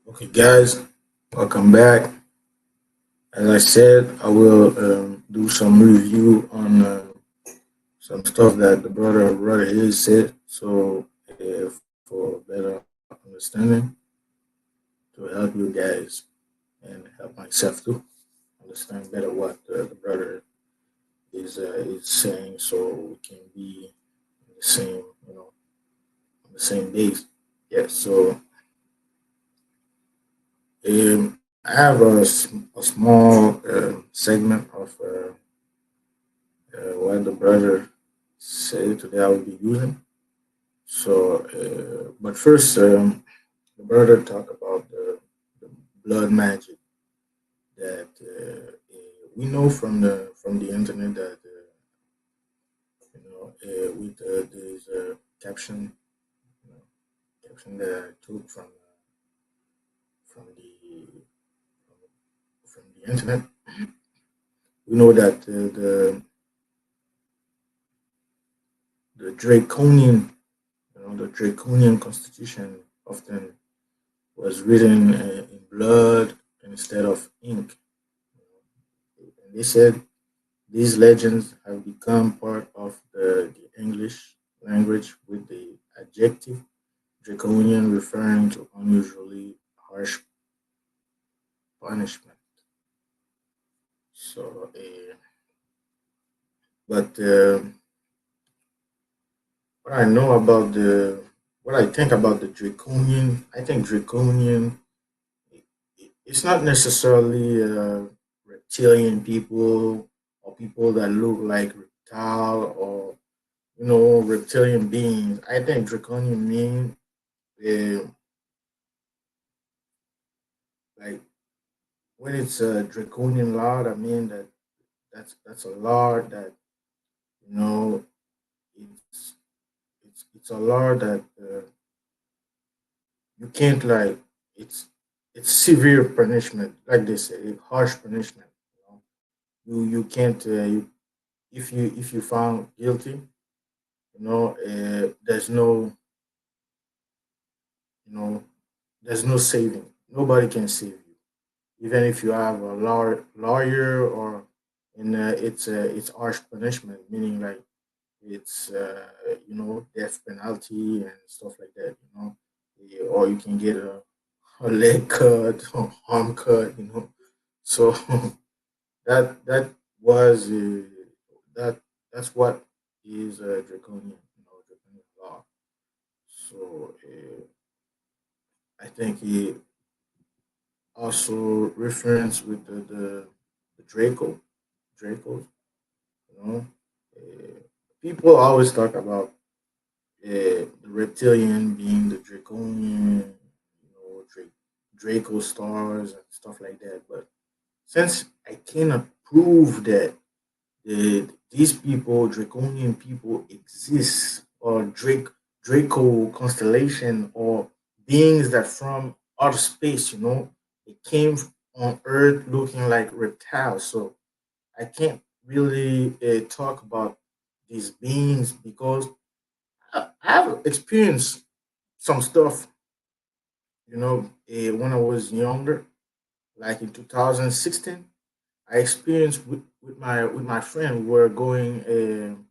Okay, guys, welcome back. As I said, I will do some review on some stuff that the brother here said. So, for better understanding, to help you guys and help myself to understand better what the brother is saying, so we can be on the same, on the same base. Yeah. So, I have a small segment of what the brother said today I will be using. So, but first, the brother talk about the blood magic that we know from the internet that with this you know, caption that I took from from the internet. We know that the draconian the draconian constitution often was written in blood instead of ink. And they said these legends have become part of the English language with the adjective draconian referring to unusually harsh punishment. So, but what I know about what I think about the draconian, I think draconian, it's not necessarily reptilian people or people that look like reptile or reptilian beings. I think draconian mean uh, like when it's a draconian law. I mean that's a law that you know it's it's a law that you can't like it's severe punishment, like they say, harsh punishment. You can't if you found guilty, there's no you know there's no saving. Nobody can save you, even if you have a lawyer or in it's harsh punishment, meaning like it's death penalty and stuff like that. Or you can get a leg cut or arm cut. So that was that that's what is draconian, draconian law. So I think he also reference with the Dracos. You know, uh, people always talk about the reptilian being the draconian, Draco stars and stuff like that. But since I cannot prove that these people, draconian people, exist, or Draco constellation, or beings that from outer space, it came on Earth looking like reptiles. So I can't really talk about these beings because I've experienced some stuff, when I was younger, like in 2016. I experienced with my friend. We were going in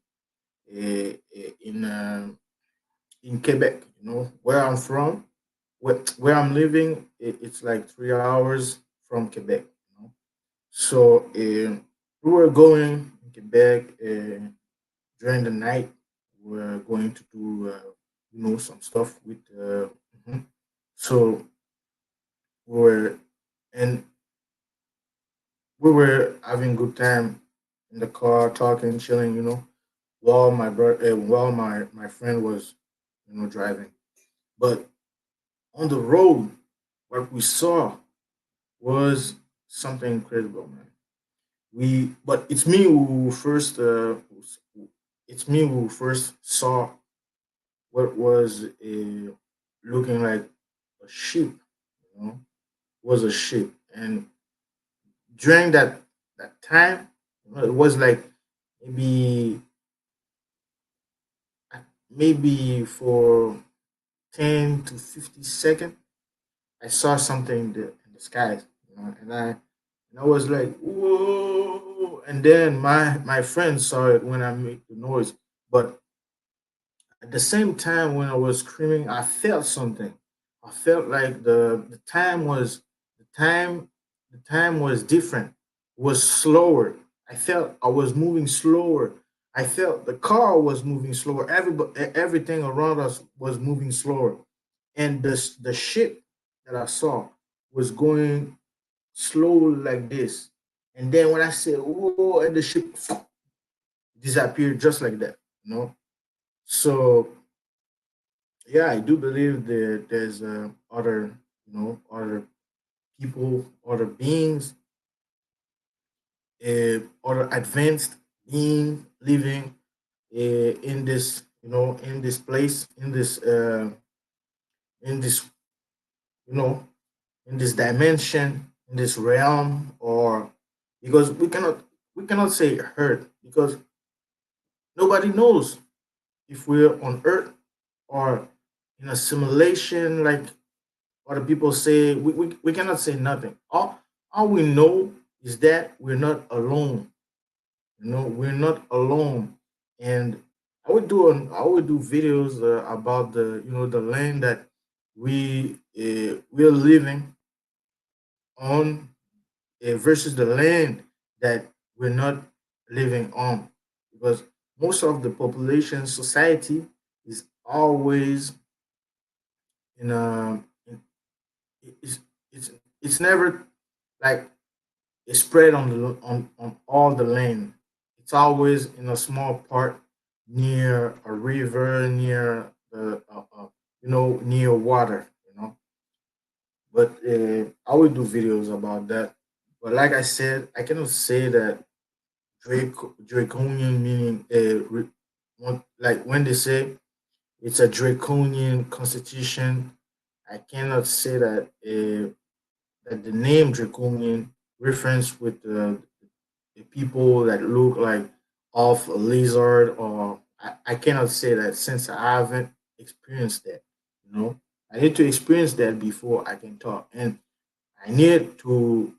Quebec, where I'm from, where I'm living. It's like 3 hours from Quebec. So we were going in Quebec during the night. We were going to do some stuff with. Mhm. So we were and we were having good time in the car, talking, chilling, while while my friend was, driving. But on the road, what we saw was something incredible, man. But it's me who first saw what was looking like a sheep, was a sheep, and during that time, it was like maybe maybe for 10 to 50 seconds. I saw something in the sky, and I was like, whoa! And then my friend saw it when I made the noise, but at the same time, when I was screaming, I felt something. I felt like the time the time was different. It was slower. I felt I was moving slower. I felt the car was moving slower. Everything around us was moving slower, and the ship that I saw was going slow like this. And then when I said "whoa," and the ship disappeared just like that. You know, so yeah, I do believe that there's other, other people, other beings, other advanced being living in this, in this place, in this, you know, in this dimension, in this realm, or because we cannot say Earth because nobody knows if we're on Earth or in a simulation like other people say. We cannot say nothing. All we know is that we're not alone. We're not alone. And I would do videos about the land that we're living on versus the land that we're not living on, because most of the population society is always in a in, it's it's it's never like it's spread on all the land. It's always in a small part near a river, near near water. But I will do videos about that. But like I said, I cannot say that draconian meaning like when they say it's a draconian constitution. I cannot say that the name draconian reference with the people that look like of a lizard, or I cannot say that since I haven't experienced that. You know, I need to experience that before I can talk, and I need to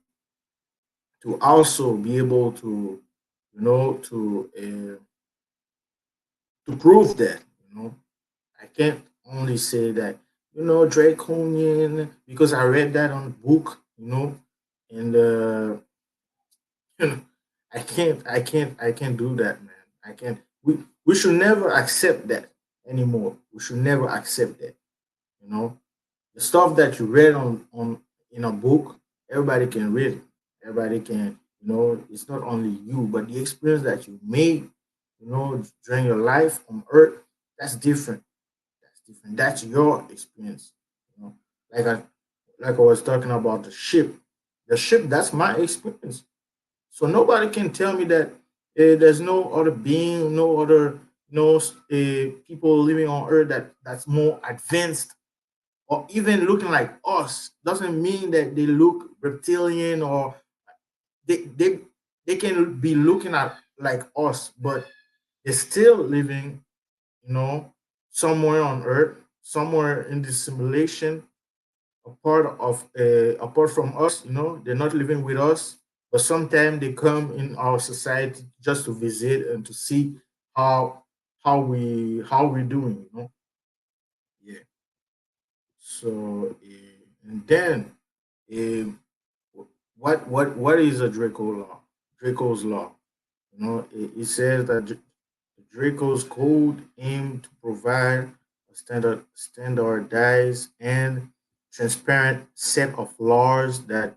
also be able to, you know, to prove that. You know, I can't only say that draconian because I read that on a book. And I can't do that, man. I can't. We should never accept that anymore. We should never accept that. You know, the stuff that you read on in a book, everybody can read it. Everybody can. It's not only you, but the experience that you made. During your life on Earth, that's different. That's different. That's your experience. You know, like I was talking about the ship. The ship. That's my experience. So nobody can tell me that there's no other being, no other, people living on Earth that's more advanced or even looking like us. Doesn't mean that they look reptilian or they they they can be looking at like us, but they're still living, you know, somewhere on Earth, somewhere in this simulation, apart from us. They're not living with us, but sometimes they come in our society just to visit and to see how how we're doing. Yeah. So and then uh, what is a Draco law? Draco's law. It says that Draco's code aimed to provide a standardized and transparent set of laws that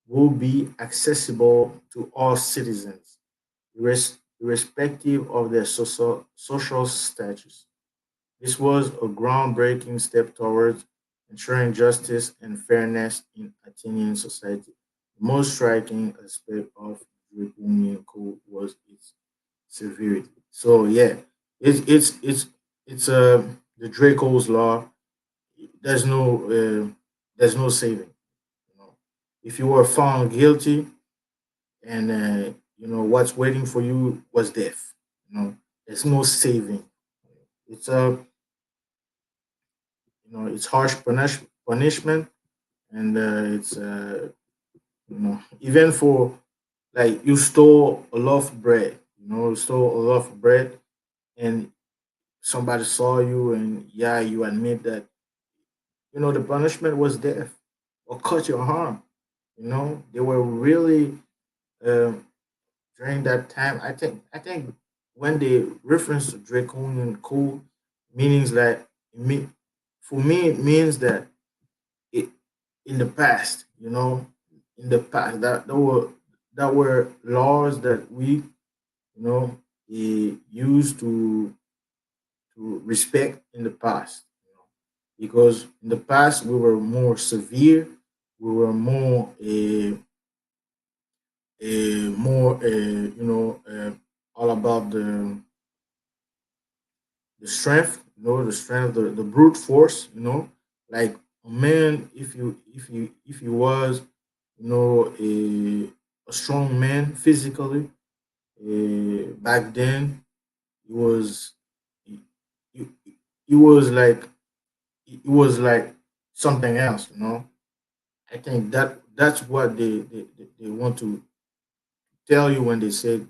will be accessible to all citizens, irrespective of their social status. This was a groundbreaking step towards ensuring justice and fairness in Athenian society. The most striking aspect of the Draconian Code was its severity. So yeah, it's the Draco's law. There's no there's no saving. If you were found guilty, and what's waiting for you was death. There's no saving. It's it's harsh punishment, and it's even for like you stole a loaf of bread, you stole a loaf of bread, and somebody saw you, and yeah, you admit that the punishment was death or cut your arm. They were really um, during that time. I think when they reference to draconian code, meanings like for me it means that it in the past, in the past that there were laws that we used to respect in the past. Because in the past we were more severe, we were more all about the strength, the strength, the brute force, like a man, if he was, a strong man physically, back then, he was, he, he, he was like, he was like something else. I think that's what they want to tell you when they say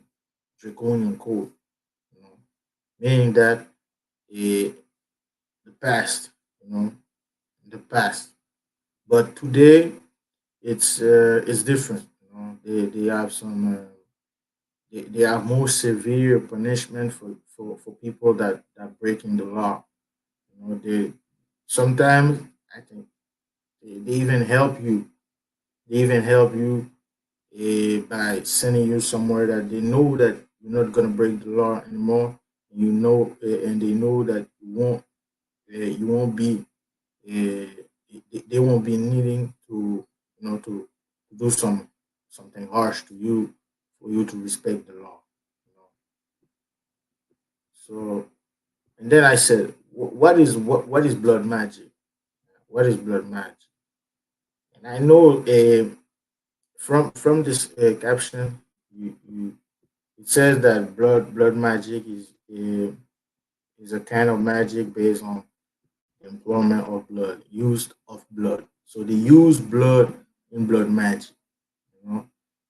draconian code, you know, meaning that eh, the past, you know, the past. But today it's different. They have they have more severe punishment for people that breaking the law. They sometimes I think they even help you. They even help you by sending you somewhere that they know that you're not gonna break the law anymore. And they know that you won't be they won't be needing to do something harsh to you for you to respect the law. You know. So and then I said, what is blood magic? What is blood magic? And I know from this caption, it says that blood magic is a kind of magic based on the employment of blood, use of blood. So they use blood in blood magic. You know,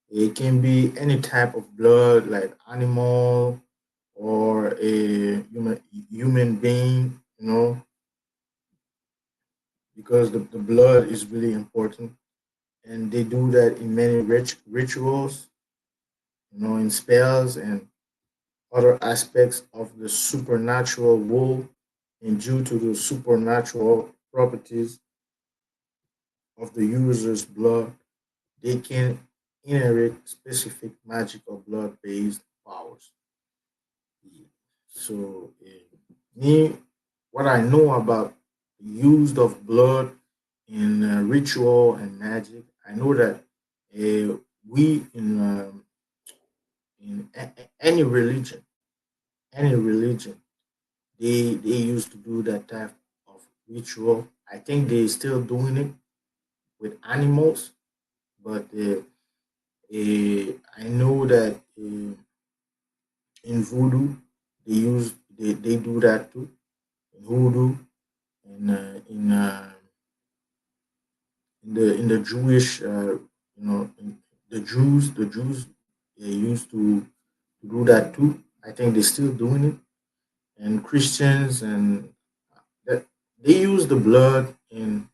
it can be any type of blood, like animal or a human being. Because the blood is really important, and they do that in many rituals. In spells and other aspects of the supernatural world, and due to the supernatural properties of the user's blood, they can inherit specific magical blood-based powers. So, me, what I know about the use of blood in ritual and magic, I know that we in any religion, they used to do that type of ritual. I think they still doing it with animals, but I know that in voodoo they do that too. In voodoo and in the Jewish, the Jews they used to do that too. I think they're still doing it, and Christians and that they use the blood in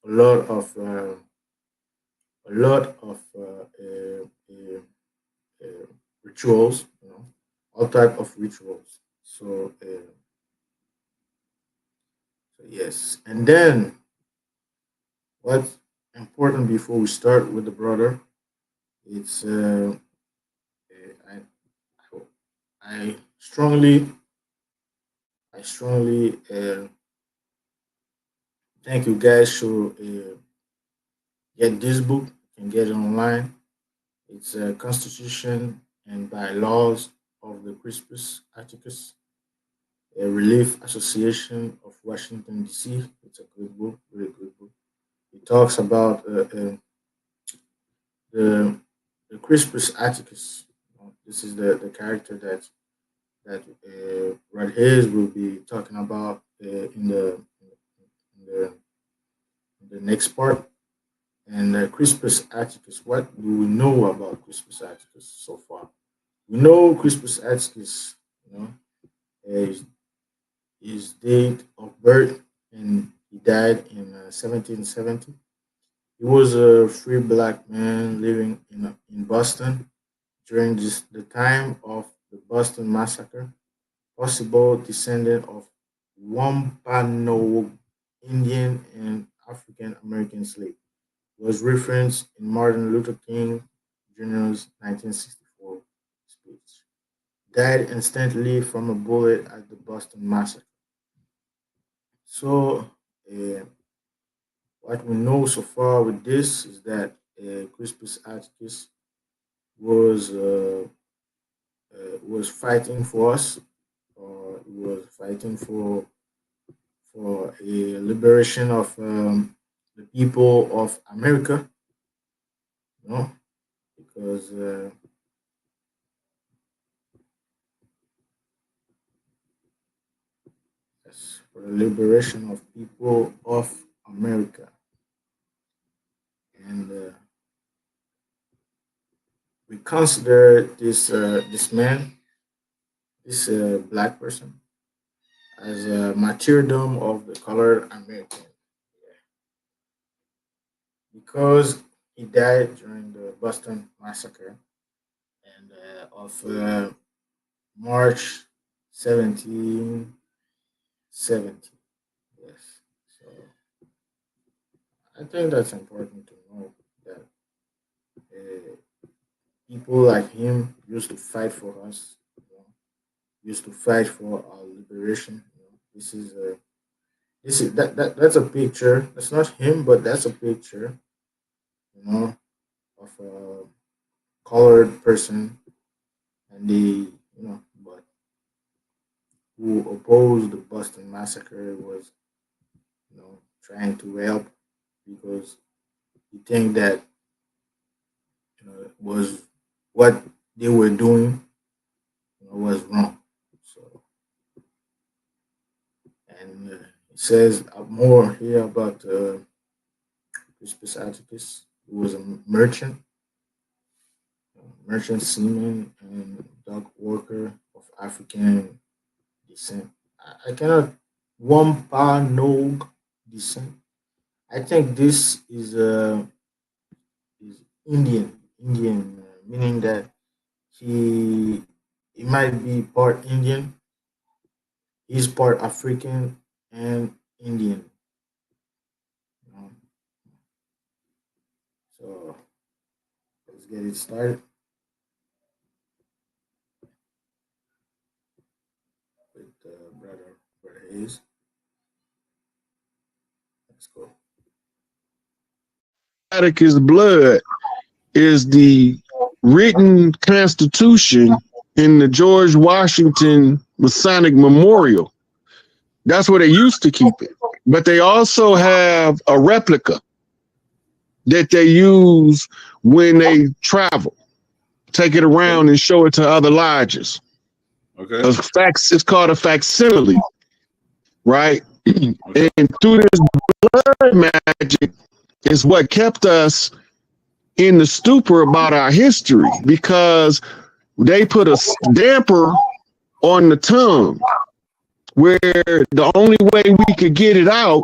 a lot of uh, rituals, all type of rituals. So yes, and then what's important before we start with the brother, it's I I strongly thank you guys to get this book. You can get it online. It's a Constitution and Bylaws of the Crispus Atticus, a Relief Association of Washington, D.C. It's a good book, really good book. It talks about the Crispus Atticus. This is the character that right here will be talking about in the next part. And Crispus Attucks, what do we know about Crispus Attucks so far? We know Crispus Attucks, his, his date of birth, and he died in 1770. He was a free black man living in Boston during the time of the Boston Massacre, possible descendant of Wampanoag Indian and African American slave, was referenced in Martin Luther King Jr.'s 1964 speech. Died instantly from a bullet at the Boston Massacre. So, uh, what we know so far with this is that Crispus Attucks was was fighting for us, or he was fighting for a liberation of the people of America, you know, because yes, for the liberation of people of America, and we consider this man, this black person, as a martyrdom of the colored American because he died during the Boston Massacre and of March 1770. Yes. So I think that's important to know that uh, people like him used to fight for us, used to fight for our liberation. This is that's a picture. That's not him, but that's a picture, you know, of a colored person, and but who opposed the Boston Massacre was, trying to help because he think that was what they were doing, was wrong. So, and it says more here about Crispus Attucks, who was a merchant seaman and dock worker of African descent. I cannot Wampanoag descent. I think this is Indian, meaning that he he might be part Indian, he's part African and Indian. You know? So let's get it started with brother Hayes. Let's go. Atticus blood is the written constitution in the George Washington Masonic Memorial. That's where they used to keep it. But they also have a replica that they use when they travel, take it Okay. around and show it to other lodges. Okay. It's called a facsimile, right? Okay. And through this blood magic is what kept us in the stupor about our history because they put a damper on the tongue where the only way we could get it out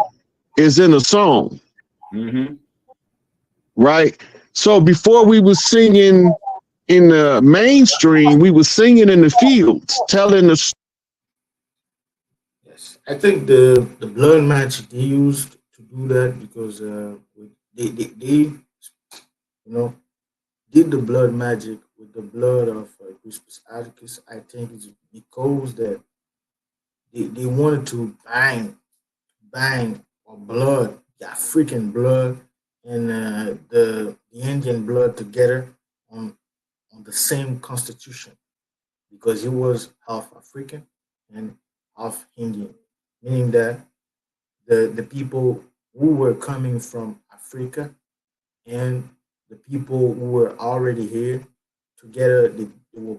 is in a song, Mm-hmm. right? So before we was singing in the mainstream, we was singing in the fields, telling the Yes, I think the blood match they used to do that because they did the blood magic with the blood of Crispus Attucks. I think it's because that they wanted to bang or blood, the African blood and the Indian blood together on on the same constitution because he was half African and half Indian, meaning that the people who were coming from Africa and the people who were already here together, they were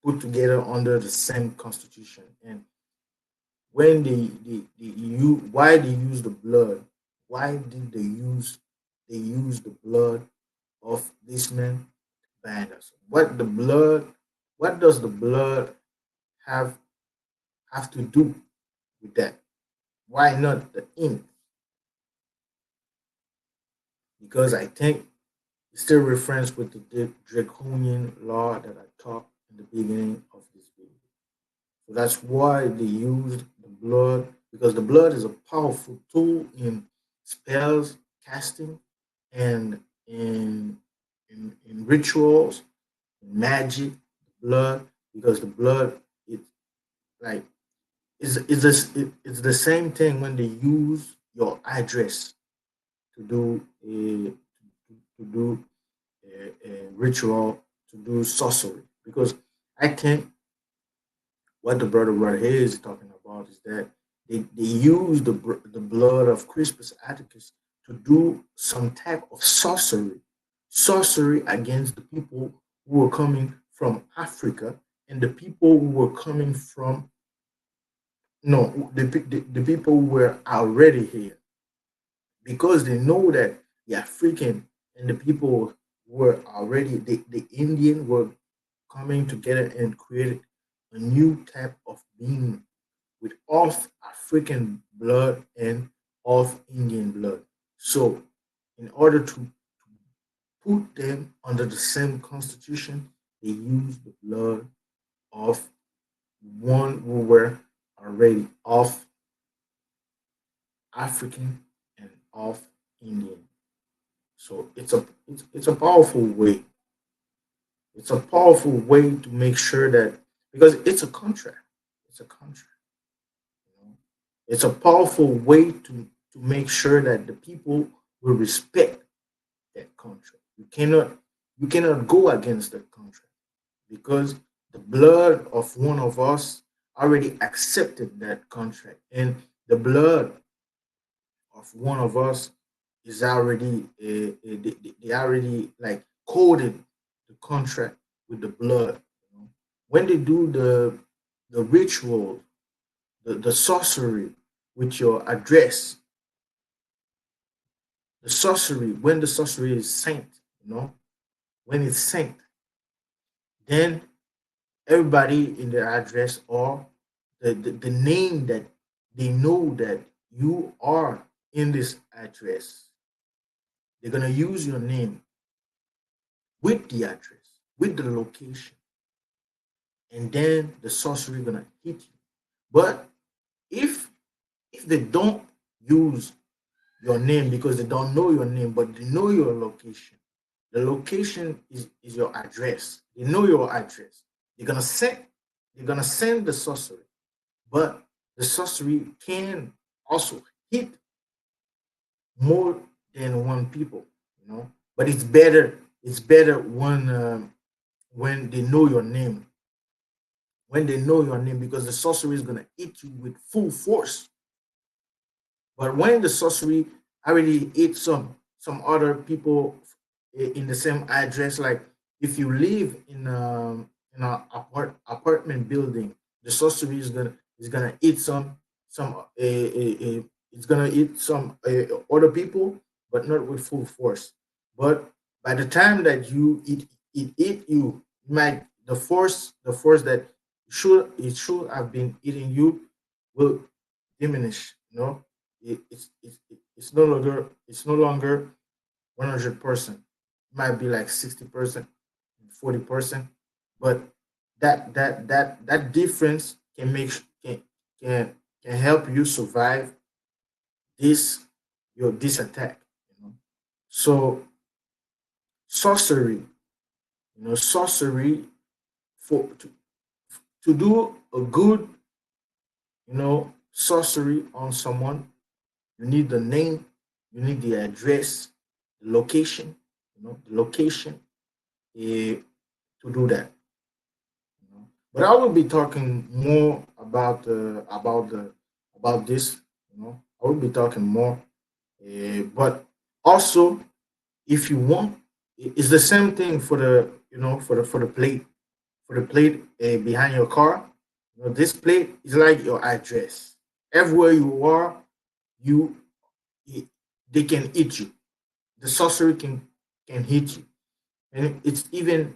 put together under the same constitution. And when why they use the blood? Why did they use they use the blood of this man to bind us. What does the blood have have to do with that? Why not the ink? Because I think it's still reference with the draconian law that I taught in the beginning of this video. So that's why they used the blood, because the blood is a powerful tool in spells casting and in rituals, in magic, blood, because the blood it's like it's the same thing when they use your address to do to do a ritual, to do sorcery. Because I think what the brother right here is talking about is that they use the blood of Crispus Attucks to do some type of sorcery against the people who were coming from Africa and the people who were coming from no the people who were already here, because they know that the African and the people were already the Indian were coming together and created a new type of being with of African blood and of Indian blood. So, in order to put them under the same constitution, they used the blood of one who were already of African and of Indian. So it's a powerful way. It's a powerful way to make sure that, because it's a contract. It's a contract. You know? It's a powerful way to make sure that the people will respect that contract. You cannot go against that contract, because the blood of one of us already accepted that contract, and the blood of one of us is already they already like coded the contract with the blood. You know? When they do the ritual, the sorcery with your address, the sorcery when the sorcery is sent, you know, when it's sent, then everybody in the address or the name that they know that you are in this address, they're gonna use your name with the address, with the location, and then the sorcery gonna hit you. But if if they don't use your name because they don't know your name, but they know your location, the location is your address. They know your address. They're gonna send the sorcery, but the sorcery can also hit more than one people, you know. But it's better when they know your name, because the sorcery is gonna hit you with full force. But when the sorcery already hit some other people in the same address, like if you live in a apartment building, the sorcery is gonna hit it's gonna hit some other people, but not with full force. But by the time that it hit you, might the force that it should have been hitting you will diminish. You know, it's no longer 100%. It might be like 60%, 40%, but that difference can help you survive this this attack. You know, so sorcery, sorcery for to do a good, sorcery on someone, you need the name, you need the address, the location, the location to do that. You know. But I will be talking more about this. I will be talking more. But also, if you want, it's the same thing for the plate behind your car. This plate is like your address. Everywhere you are, you they can hit you. the sorcery can hit you, and it's even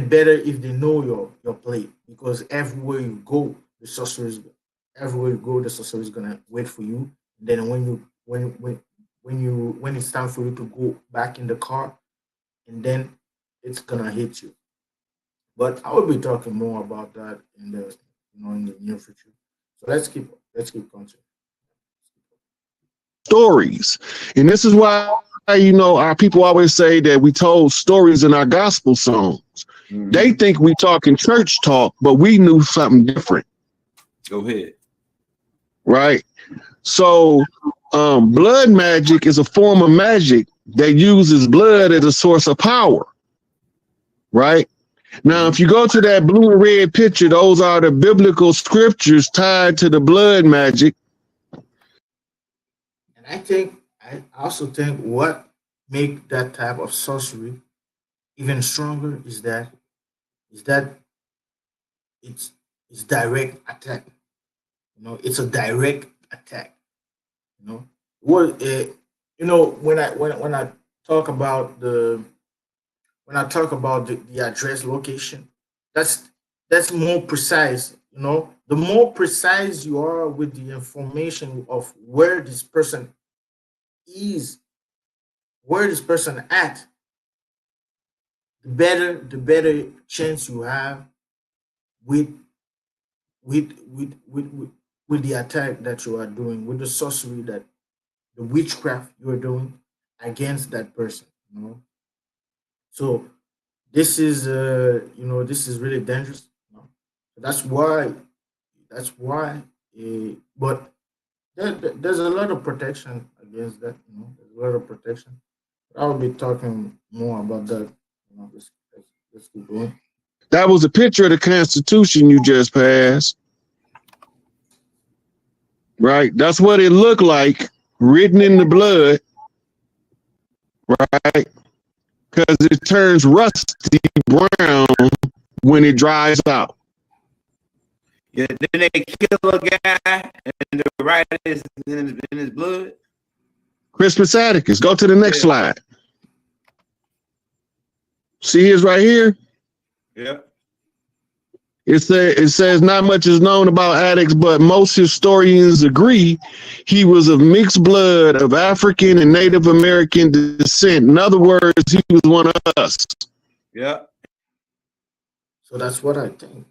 better if they know your plate, because everywhere you go, the sorcerer is everywhere you go, the sorcerer is gonna wait for you. Then when it's time for you to go back in the car, and then it's gonna hit you. But I will be talking more about that in the in the near future. So let's keep continuing. Stories. And this is why, our people always say that we told stories in our gospel songs. They Mm-hmm. think we talking church talk, but we knew something different, Go ahead. right? So, blood magic is a form of magic that uses blood as a source of power, right? Now, Mm-hmm. if you go to that blue and red picture, those are the biblical scriptures tied to the blood magic. And I also think what make that type of sorcery even stronger is that it's it's direct attack. It's a direct attack. You know what? When I talk about the address location, that's that's more precise. The more precise you are with the information of is where this person at, the better chance you have with with the attack that you are doing, with the sorcery, that the witchcraft you are doing against that person. So this is really dangerous. That's why but there's a lot of protection against that. There's a lot of protection. I'll be talking more about that. Let's keep going. That was a picture of the Constitution you just passed, right? That's what it looked like, written in the blood, right? Because it turns rusty brown when it dries out. Yeah, then they kill a guy and the right is in his blood. Crispus Attucks. Go to the next Yeah. slide. See his right here? Yeah. It says not much is known about Attucks, but most historians agree he was of mixed blood of African and Native American descent. In other words, he was one of us. Yeah. So that's what I think.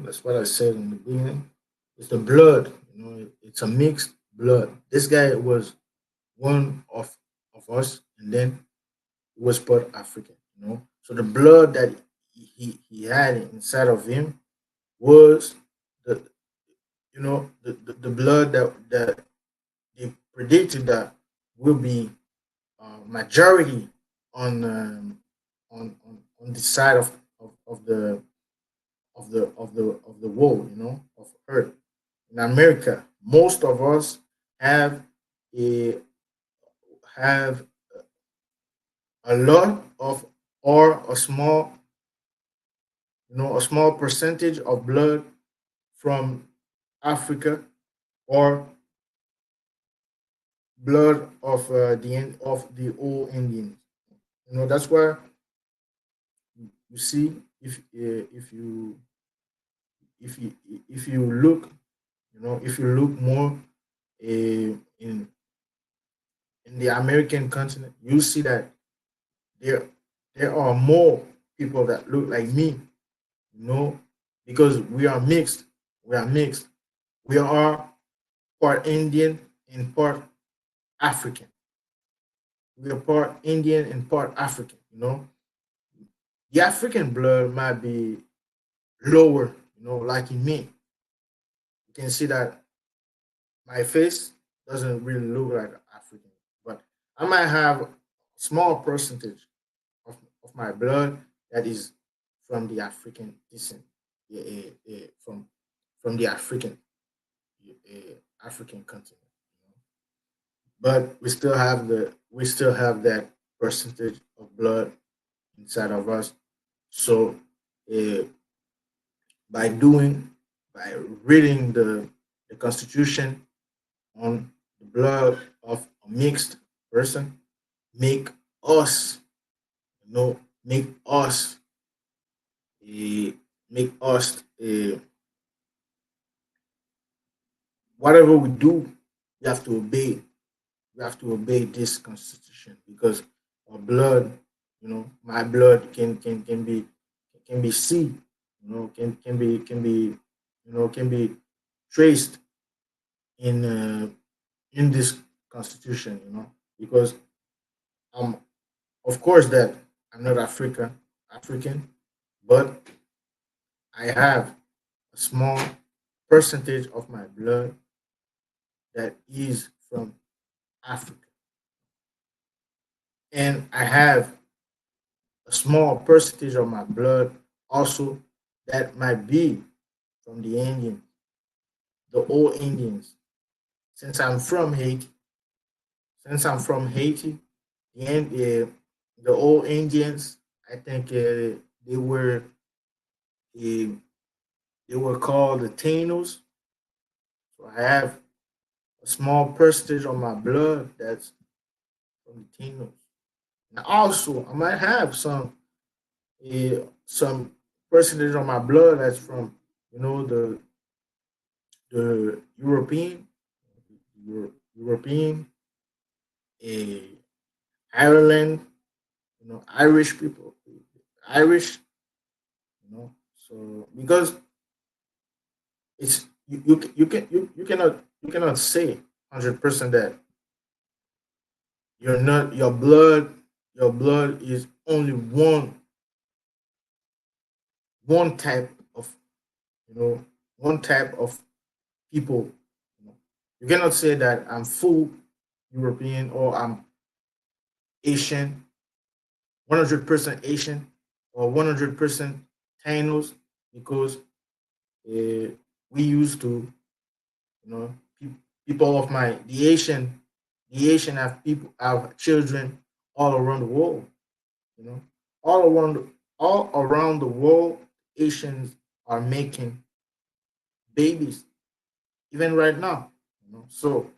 That's what I said in the beginning. It's the blood. It's a mixed blood. This guy was one of us, and then he was part African. So the blood that he had inside of him was the the blood that they predicted that will be majority on the side of the world, of Earth. In America, most of us have a have a lot of, or a small percentage of blood from Africa, or blood of the old Indians. That's why you see, if you if you look if you look more in the American continent, you see that there there are more people that look like me, you know, because we are mixed. We are mixed. We are part Indian and part African. We are part Indian and part African. The African blood might be lower, like in me. You can see that my face doesn't really look like African, but I might have a small percentage of my blood that is from the African descent, yeah, from the African continent. But we still have that percentage of blood inside of us. So uh, by doing by reading the Constitution on the blood of a mixed person, make us, make us, uh, make us, whatever we do, we have to obey. We have to obey this constitution because our blood, my blood can be seen, can be traced in this constitution, because um of course that I'm not African, but I have a small percentage of my blood that is from Africa, and I have a small percentage of my blood also that might be from the Indians, the old Indians. Since I'm from Haiti, since I'm from Haiti, the old Indians, I think uh, they were called the Tainos. So I have a small percentage of my blood that's from the Tainos. Now also, I might have some percentage of my blood that's from the European, uh, Ireland, Irish people, Irish, So because it's you cannot say 100% that you're not your blood is only one type of you know one type of people. You cannot say that I'm full European or I'm Asian, 100% Asian or 100% Tainos because we used to, people of the Asian have children all around the world, you know, all around the world, Asians are making babies even right now, So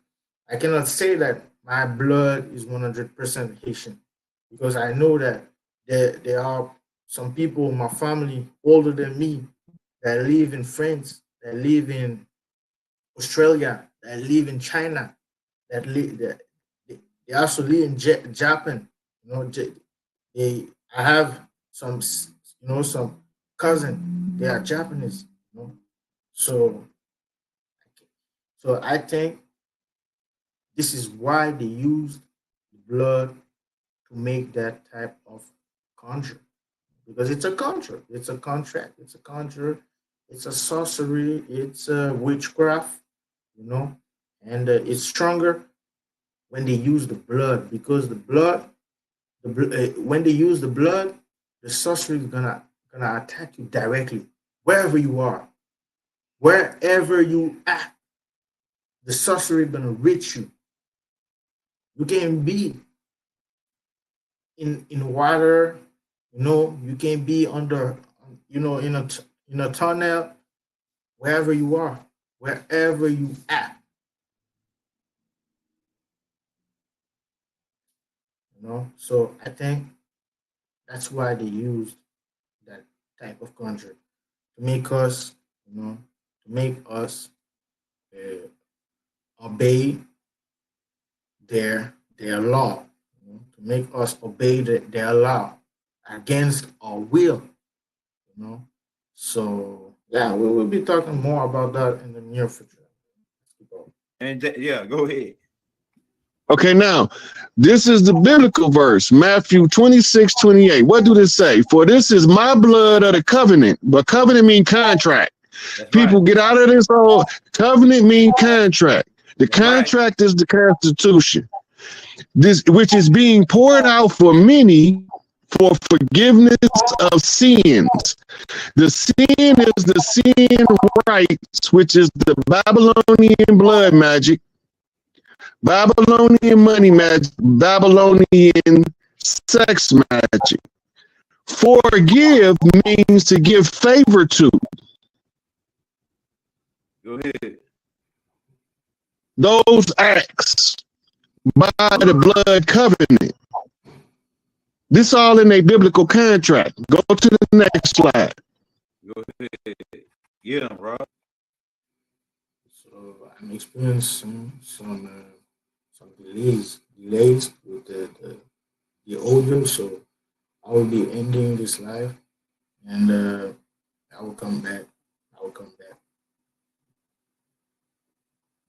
I cannot say that my blood is 100% Haitian because I know that there are some people in my family older than me that live in France, that live in Australia, that live in China, they also live in Japan. You know, I have some cousin. They are Japanese. So so I think this is why they used blood to make that type of conjure because it's a conjure, it's a contract, it's a conjure, it's a sorcery, it's a witchcraft, you know, and it's stronger when they use the blood because when they use the blood, the sorcery is gonna attack you directly wherever you are, wherever you at. The sorcery gonna reach you. You can be in water, you can be under, in a tunnel, wherever you are, wherever you at, So I think that's why they used that type of contract to make us, to make us uh, obey their law, to make us obey their law against our will, you know. So yeah, we will be talking more about that in the near future. Let's keep going. And yeah, go ahead. Okay, now this is the biblical verse, Matthew 26:28. What do this say? For this is my blood of the covenant. But covenant mean contract. That's right. People get out of this whole covenant mean contract. The That's right. contract is the Constitution. This which is being poured out for many for forgiveness of sins. The sin is the sin rights, which is the Babylonian blood magic, Babylonian money magic, Babylonian sex magic. Forgive means to give favor to. Go ahead. Those acts by the blood covenant. This all in a biblical contract. Go to the next slide. Go ahead. Get them, bro. So I'm experiencing some delays with the audio. So I will be ending this live, and I will come back. I will come back.